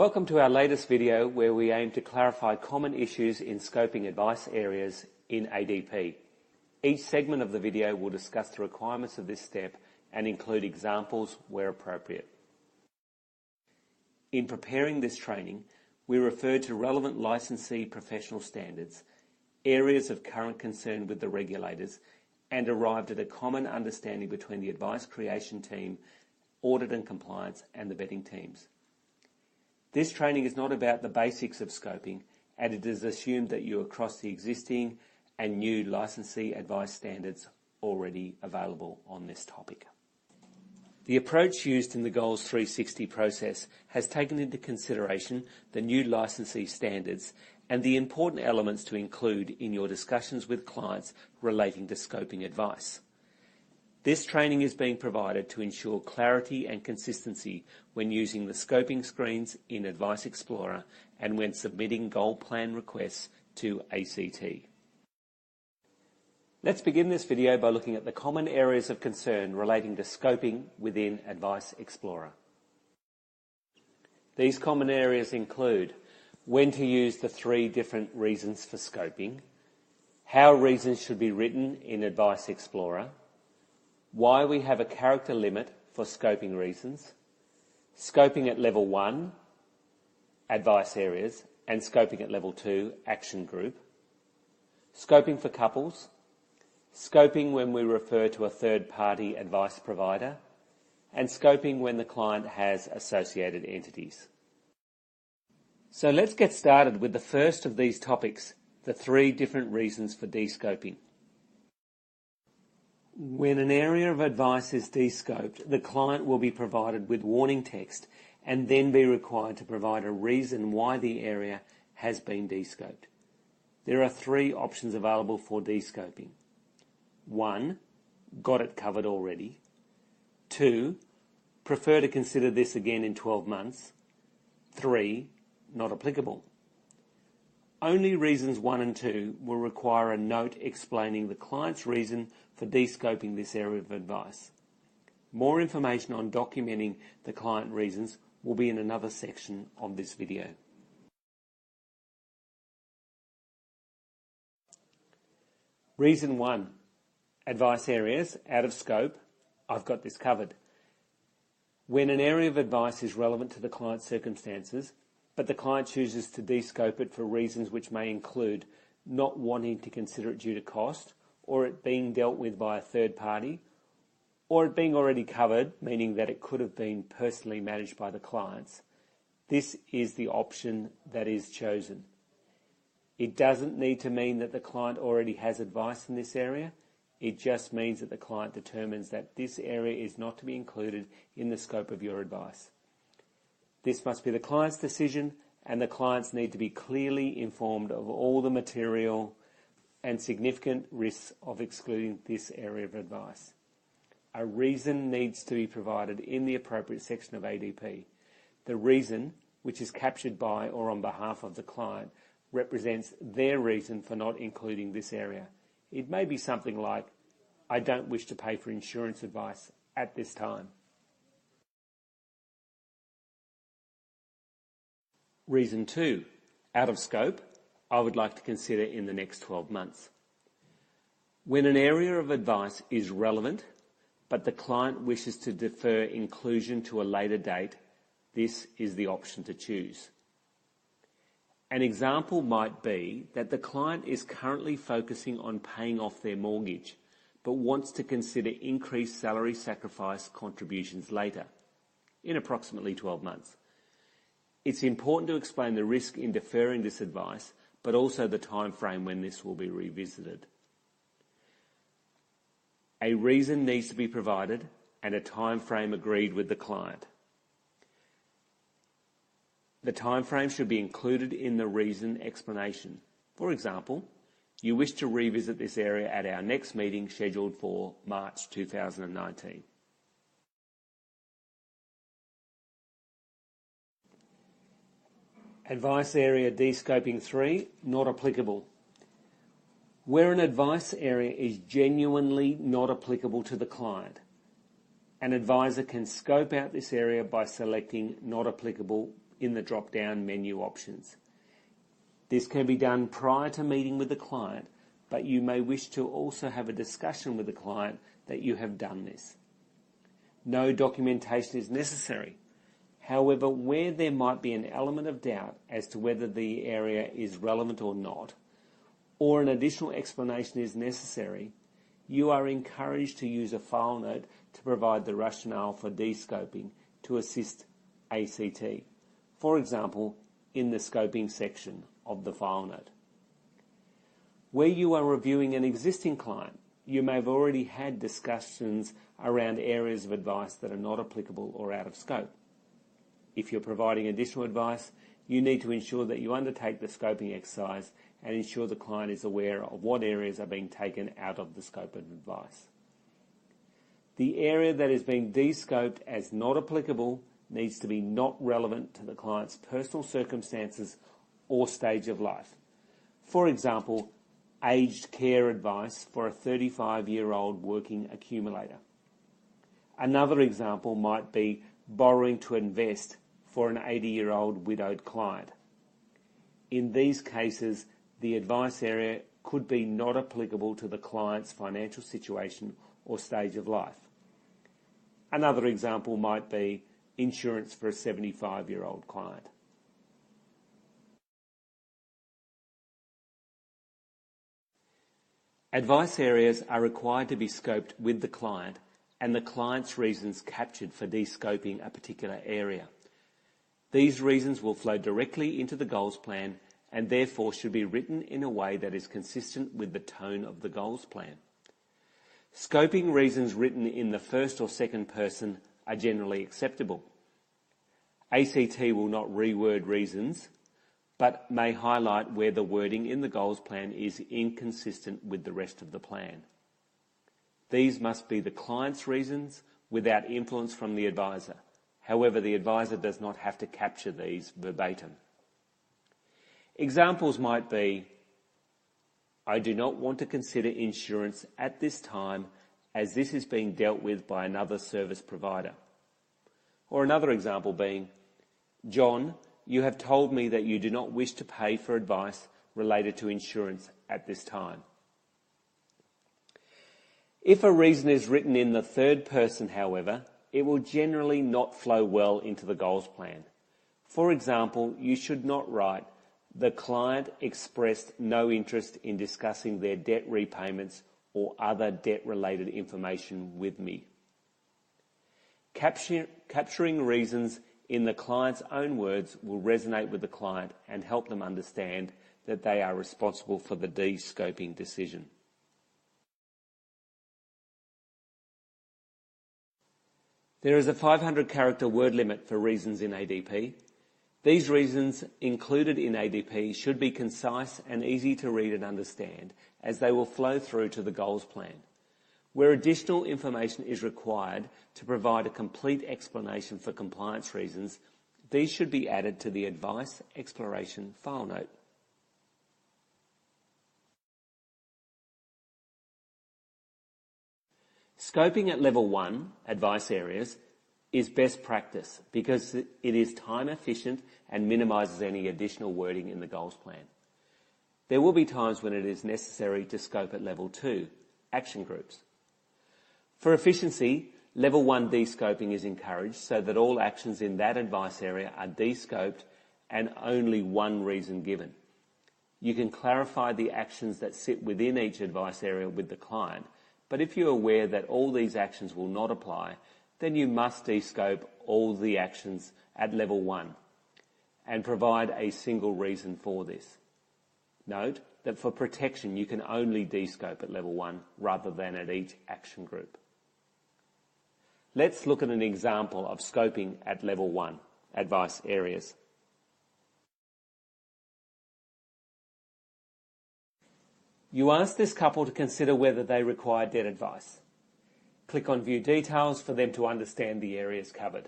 Welcome to our latest video where we aim to clarify common issues in scoping advice areas in ADP. Each segment of the video will discuss the requirements of this step and include examples where appropriate. In preparing this training, we referred to relevant licensee professional standards, areas of current concern with the regulators, and arrived at a common understanding between the advice creation team, audit and compliance, and the vetting teams. This training is not about the basics of scoping, and it is assumed that you are across the existing and new licensee advice standards already available on this topic. The approach used in the Goals 360 process has taken into consideration the new licensee standards and the important elements to include in your discussions with clients relating to scoping advice. This training is being provided to ensure clarity and consistency when using the scoping screens in Advice Explorer and when submitting goal plan requests to ACT. Let's begin this video by looking at the common areas of concern relating to scoping within Advice Explorer. These common areas include when to use the 3 different reasons for scoping, how reasons should be written in Advice Explorer, why we have a character limit for scoping reasons, scoping at level 1, advice areas, and scoping at level 2, action group, scoping for couples, scoping when we refer to a third-party advice provider, and scoping when the client has associated entities. So let's get started with the first of these topics, the 3 different reasons for descoping. When an area of advice is descoped, the client will be provided with warning text and then be required to provide a reason why the area has been descoped. There are 3 options available for descoping. 1, got it covered already. 2, prefer to consider this again in 12 months. 3, not applicable. Only reasons 1 and 2 will require a note explaining the client's reason for descoping this area of advice. More information on documenting the client reasons will be in another section of this video. Reason 1, advice areas out of scope. I've got this covered. When an area of advice is relevant to the client's circumstances, but the client chooses to descope it for reasons which may include not wanting to consider it due to cost, or it being dealt with by a third party, or it being already covered, meaning that it could have been personally managed by the clients, this is the option that is chosen. It doesn't need to mean that the client already has advice in this area. It just means that the client determines that this area is not to be included in the scope of your advice. This must be the client's decision, and the clients need to be clearly informed of all the material and significant risks of excluding this area of advice. A reason needs to be provided in the appropriate section of ADP. The reason, which is captured by or on behalf of the client, represents their reason for not including this area. It may be something like, I don't wish to pay for insurance advice at this time. Reason 2, out of scope, I would like to consider in the next 12 months. When an area of advice is relevant, but the client wishes to defer inclusion to a later date, this is the option to choose. An example might be that the client is currently focusing on paying off their mortgage, but wants to consider increased salary sacrifice contributions later, in approximately 12 months. It's important to explain the risk in deferring this advice, but also the time frame when this will be revisited. A reason needs to be provided and a time frame agreed with the client. The time frame should be included in the reason explanation. For example, you wish to revisit this area at our next meeting scheduled for March 2019. Advice area descoping 3, not applicable. Where an advice area is genuinely not applicable to the client, an advisor can scope out this area by selecting not applicable in the drop-down menu options. This can be done prior to meeting with the client, but you may wish to also have a discussion with the client that you have done this. No documentation is necessary. However, where there might be an element of doubt as to whether the area is relevant or not, or an additional explanation is necessary, you are encouraged to use a file note to provide the rationale for descoping to assist ACT. For example, in the scoping section of the file note. Where you are reviewing an existing client, you may have already had discussions around areas of advice that are not applicable or out of scope. If you're providing additional advice, you need to ensure that you undertake the scoping exercise and ensure the client is aware of what areas are being taken out of the scope of advice. The area that is being descoped as not applicable needs to be not relevant to the client's personal circumstances or stage of life. For example, aged care advice for a 35-year-old working accumulator. Another example might be borrowing to invest for an 80-year-old widowed client. In these cases, the advice area could be not applicable to the client's financial situation or stage of life. Another example might be insurance for a 75-year-old client. Advice areas are required to be scoped with the client and the client's reasons captured for descoping a particular area. These reasons will flow directly into the goals plan and therefore should be written in a way that is consistent with the tone of the goals plan. Scoping reasons written in the first or second person are generally acceptable. ACT will not reword reasons, but may highlight where the wording in the goals plan is inconsistent with the rest of the plan. These must be the client's reasons without influence from the advisor. However, the advisor does not have to capture these verbatim. Examples might be, I do not want to consider insurance at this time as this is being dealt with by another service provider. Or another example being, John, you have told me that you do not wish to pay for advice related to insurance at this time. If a reason is written in the third person, however, it will generally not flow well into the goals plan. For example, you should not write, the client expressed no interest in discussing their debt repayments or other debt-related information with me. Capturing reasons in the client's own words will resonate with the client and help them understand that they are responsible for the descoping decision. There is a 500-character word limit for reasons in ADP. These reasons included in ADP should be concise and easy to read and understand, as they will flow through to the goals plan. Where additional information is required to provide a complete explanation for compliance reasons, these should be added to the Advice Exploration file note. Scoping at level 1, advice areas, is best practice because it is time efficient and minimises any additional wording in the goals plan. There will be times when it is necessary to scope at level 2, action groups. For efficiency, level 1 descoping is encouraged so that all actions in that advice area are descoped and only one reason given. You can clarify the actions that sit within each advice area with the client, but if you're aware that all these actions will not apply, then you must descope all the actions at level 1 and provide a single reason for this. Note that for protection you can only descope at level 1 rather than at each action group. Let's look at an example of scoping at level 1, advice areas. You ask this couple to consider whether they require debt advice. Click on View Details for them to understand the areas covered.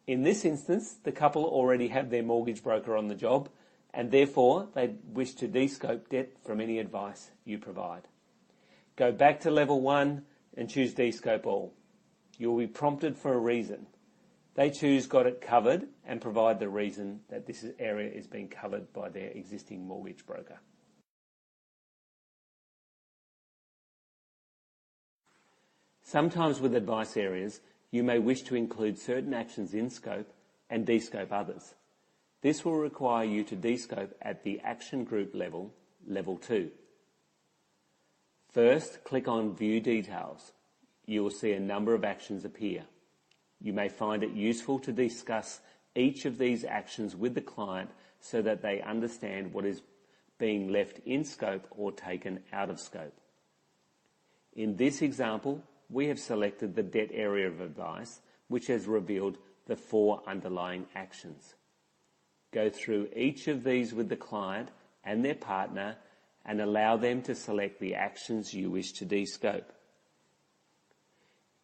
In this instance, the couple already have their mortgage broker on the job and therefore they wish to descope debt from any advice you provide. Go back to level 1 and choose Descope All. You will be prompted for a reason. They choose Got It Covered and provide the reason that this area is being covered by their existing mortgage broker. Sometimes with advice areas, you may wish to include certain actions in scope and de-scope others. This will require you to de-scope at the action group level, level 2. First, click on View Details. You will see a number of actions appear. You may find it useful to discuss each of these actions with the client so that they understand what is being left in scope or taken out of scope. In this example, we have selected the debt area of advice, which has revealed the 4 underlying actions. Go through each of these with the client and their partner and allow them to select the actions you wish to de-scope.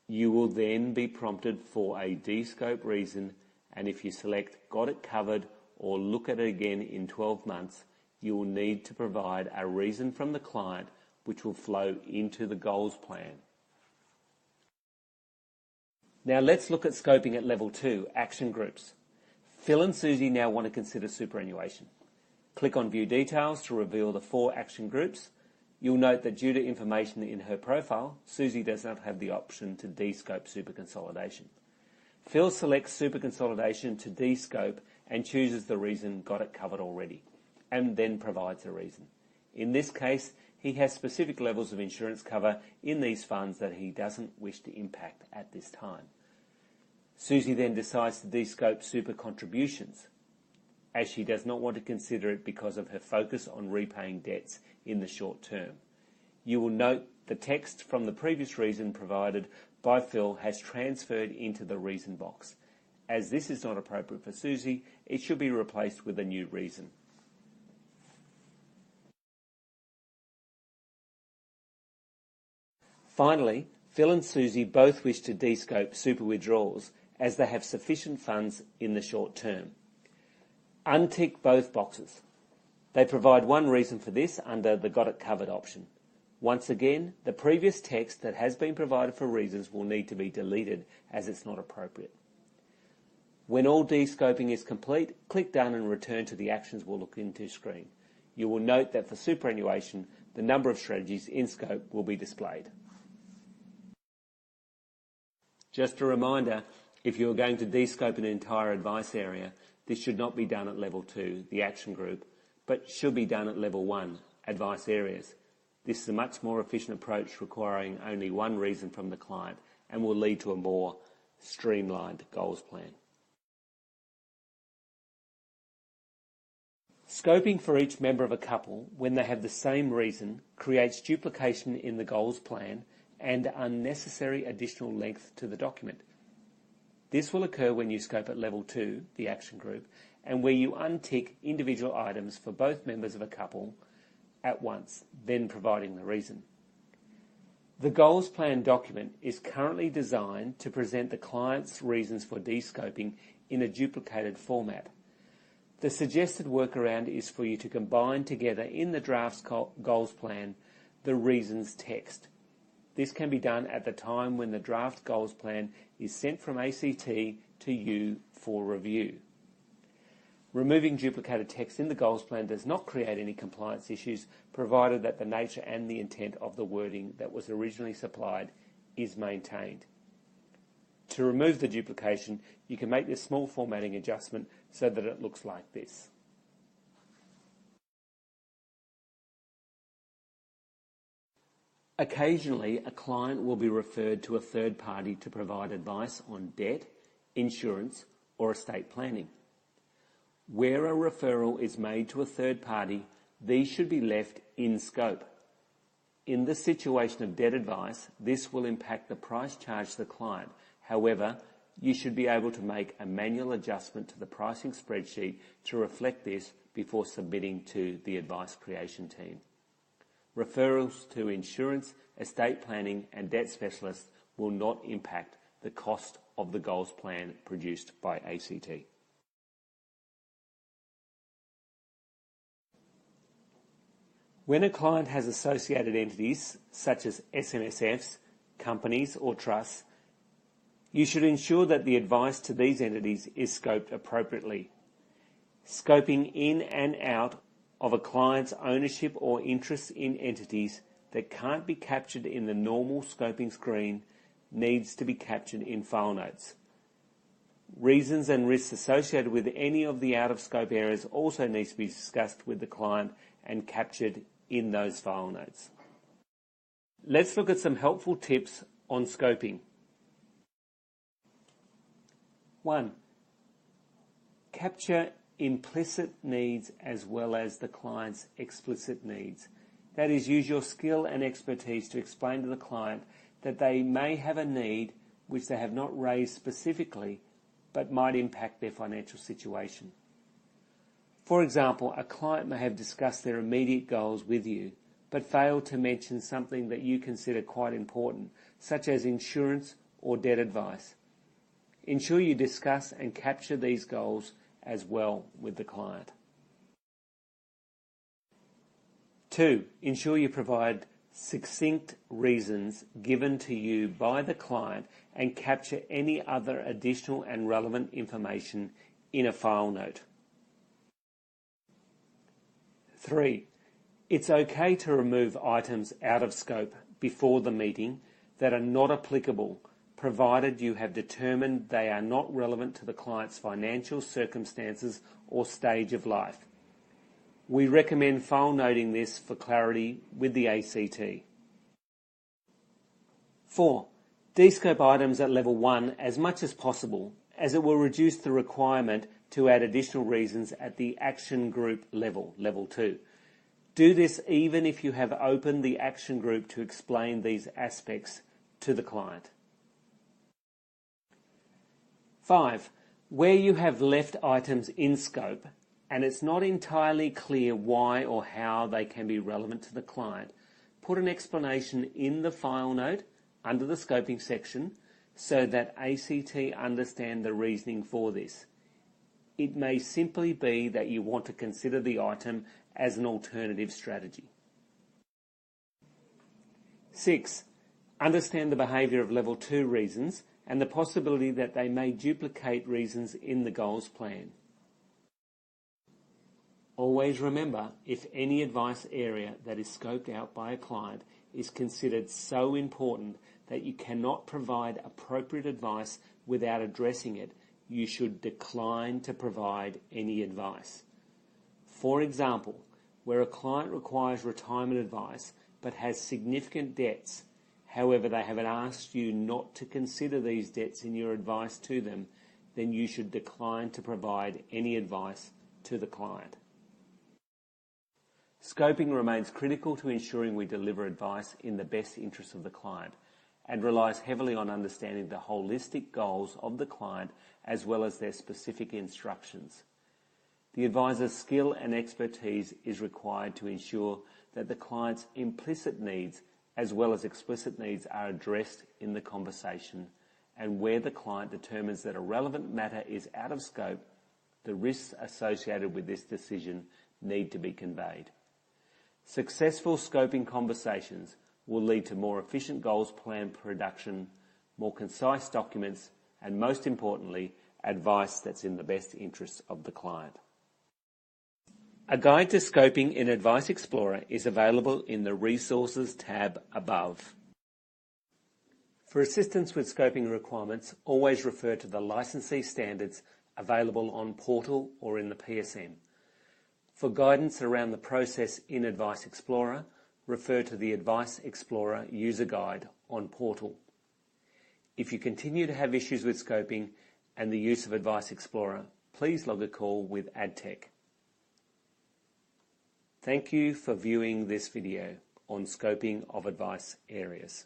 You will then be prompted for a de-scope reason, and if you select Got It Covered or look at it again in 12 months, you will need to provide a reason from the client which will flow into the goals plan. Now let's look at scoping at level 2, action groups. Phil and Susie now want to consider superannuation. Click on View Details to reveal the 4 action groups. You'll note that due to information in her profile, Susie does not have the option to de-scope super consolidation. Phil selects super consolidation to de-scope and chooses the reason Got It Covered already, and then provides a reason. In this case, he has specific levels of insurance cover in these funds that he doesn't wish to impact at this time. Susie then decides to de-scope super contributions, as she does not want to consider it because of her focus on repaying debts in the short term. You will note the text from the previous reason provided by Phil has transferred into the reason box. As this is not appropriate for Susie, it should be replaced with a new reason. Finally, Phil and Susie both wish to de-scope super withdrawals as they have sufficient funds in the short term. Untick both boxes. They provide one reason for this under the Got It Covered option. Once again, the previous text that has been provided for reasons will need to be deleted as it's not appropriate. When all de-scoping is complete, click Done and return to the actions we'll look into screen. You will note that for superannuation, the number of strategies in scope will be displayed. Just a reminder, if you are going to de-scope an entire advice area, this should not be done at level 2, the action group, but should be done at level 1, advice areas. This is a much more efficient approach requiring only one reason from the client and will lead to a more streamlined goals plan. Scoping for each member of a couple when they have the same reason creates duplication in the goals plan and unnecessary additional length to the document. This will occur when you scope at level 2, the action group, and where you untick individual items for both members of a couple at once, then providing the reason. The goals plan document is currently designed to present the client's reasons for de-scoping in a duplicated format. The suggested workaround is for you to combine together in the draft goals plan the reasons text. This can be done at the time when the draft goals plan is sent from ACT to you for review. Removing duplicated text in the goals plan does not create any compliance issues, provided that the nature and the intent of the wording that was originally supplied is maintained. To remove the duplication, you can make this small formatting adjustment so that it looks like this. Occasionally, a client will be referred to a third party to provide advice on debt, insurance, or estate planning. Where a referral is made to a third party, these should be left in scope. In the situation of debt advice, this will impact the price charged to the client. However, you should be able to make a manual adjustment to the pricing spreadsheet to reflect this before submitting to the advice creation team. Referrals to insurance, estate planning and debt specialists will not impact the cost of the goals plan produced by ACT. When a client has associated entities such as SMSFs, companies or trusts, You should ensure that the advice to these entities is scoped appropriately. Scoping in and out of a client's ownership or interest in entities that can't be captured in the normal scoping screen needs to be captured in file notes. Reasons and risks associated with any of the out-of-scope areas also needs to be discussed with the client and captured in those file notes. Let's look at some helpful tips on scoping. 1. Capture implicit needs as well as the client's explicit needs. That is, use your skill and expertise to explain to the client that they may have a need which they have not raised specifically but might impact their financial situation. For example, a client may have discussed their immediate goals with you but failed to mention something that you consider quite important, such as insurance or debt advice. Ensure you discuss and capture these goals as well with the client. 2. Ensure you provide succinct reasons given to you by the client and capture any other additional and relevant information in a file note. 3. It's okay to remove items out of scope before the meeting that are not applicable, provided you have determined they are not relevant to the client's financial circumstances or stage of life. We recommend file noting this for clarity with the ACT. 4. Descope items at level 1 as much as possible, as it will reduce the requirement to add additional reasons at the action group level, level 2. Do this even if you have opened the action group to explain these aspects to the client. 5. Where you have left items in scope and it's not entirely clear why or how they can be relevant to the client, put an explanation in the file note under the scoping section so that ACT understand the reasoning for this. It may simply be that you want to consider the item as an alternative strategy. 6. Understand the behaviour of level 2 reasons and the possibility that they may duplicate reasons in the goals plan. Always remember, if any advice area that is scoped out by a client is considered so important that you cannot provide appropriate advice without addressing it, you should decline to provide any advice. For example, where a client requires retirement advice but has significant debts, however they have asked you not to consider these debts in your advice to them, then you should decline to provide any advice to the client. Scoping remains critical to ensuring we deliver advice in the best interest of the client and relies heavily on understanding the holistic goals of the client as well as their specific instructions. The advisor's skill and expertise is required to ensure that the client's implicit needs as well as explicit needs are addressed in the conversation, and where the client determines that a relevant matter is out of scope, the risks associated with this decision need to be conveyed. Successful scoping conversations will lead to more efficient goals plan production, more concise documents, and most importantly, advice that's in the best interests of the client. A guide to scoping in Advice Explorer is available in the Resources tab above. For assistance with scoping requirements, always refer to the licensee standards available on Portal or in the PSM. For guidance around the process in Advice Explorer, refer to the Advice Explorer User Guide on Portal. If you continue to have issues with scoping and the use of Advice Explorer, please log a call with AdTech. Thank you for viewing this video on scoping of advice areas.